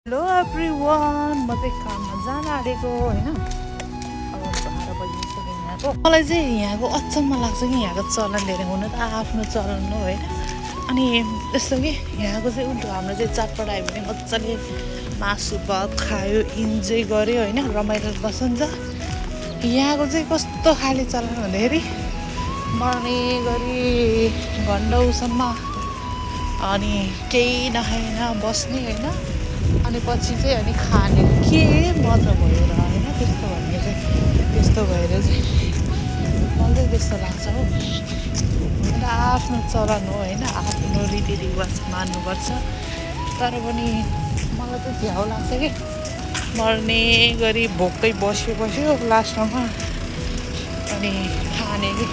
Hello everyone, म चाहिँ काममा जान आँटेको होइन। अब 12 बजिसक्यो यहाँको। मलाई चाहिँ यहाँको अचम्म लाग्छ कि यहाँको चलन धेरै हुन त आफ्नो चलन हो होइन। अनि यस्तो कि यहाँको चाहिँ उल्टो, हाम्रो चाहिँ चाडपर्ड आयो भने मजाले मासु भात खायो, इन्जोय गऱ्यो होइन, रमाइलो बसन्छ। यहाँको चाहिँ कस्तो खाले चलन भन्दाखेरि मर्ने गरी घन्टौसम्म अनि केही नखाइन बस्ने होइन। अनि पछि चाहिँ अनि खाने के मजा भयो र होइन। त्यस्तो भन्ने चाहिँ त्यस्तो भएर चाहिँ मलाई चाहिँ त्यस्तो लाग्छ हो। होइन आफ्नो चलन हो होइन, आफ्नो रीतिरिवाज मान्नुपर्छ। तर पनि मलाई चाहिँ झ्याउ लाग्छ कि मर्ने गरी भोकै बस्यो लास्टमा अनि खाने कि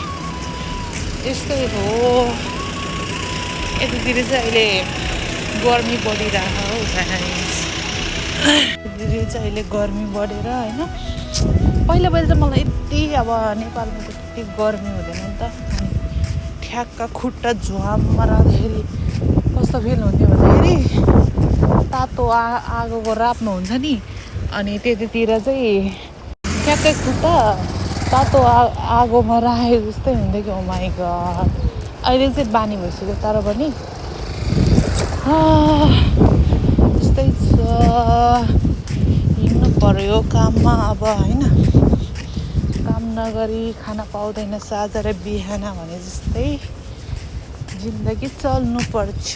त्यस्तै हो। यतातिर चाहिँ अहिले गर्मी बढिरहेको हो गाइस। यतातिर चाहिँ अहिले गर्मी बढेर होइन। पहिला चाहिँ मलाई यति अब नेपालमा त त्यति गर्मी हुँदैन नि त। अनि ठ्याक्क खुट्टा झुवाममा राख्दाखेरि कस्तो फिल हुन्थ्यो भन्दाखेरि तातो आगोको राप्नु हुन्छ नि, अनि त्यतातिर चाहिँ ठ्याक्कै खुट्टा तातो आगोमा राखेको जस्तै हुन्थ्यो कि। ओ माई गड, अहिले चाहिँ बानी भइसक्यो। तर पनि त्यस्तै छ, हिँड्नु पर्यो काममा अब होइन। काम नगरी खाना पाउँदैन साँझ र बिहान भने जस्तै जिन्दगी चल्नुपर्छ।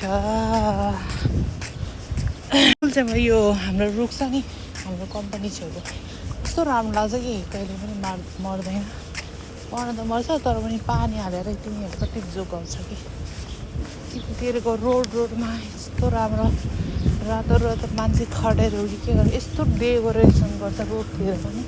चाहिँ यो हाम्रो रुख छ नि, हाम्रो कम्पनी छेउको, कस्तो राम्रो लाग्छ कि कहिले पनि मर्दैन। मर्न त मर्छ तर पनि पानी हालेर तिनीहरू कति जोगाउँछ कि। तिनीहरूको रोडमा यस्तो राम्रो रातो मान्छे खडेर हो कि के गर्छ, यस्तो डेकोरेसन गर्छ रोडतिर पनि।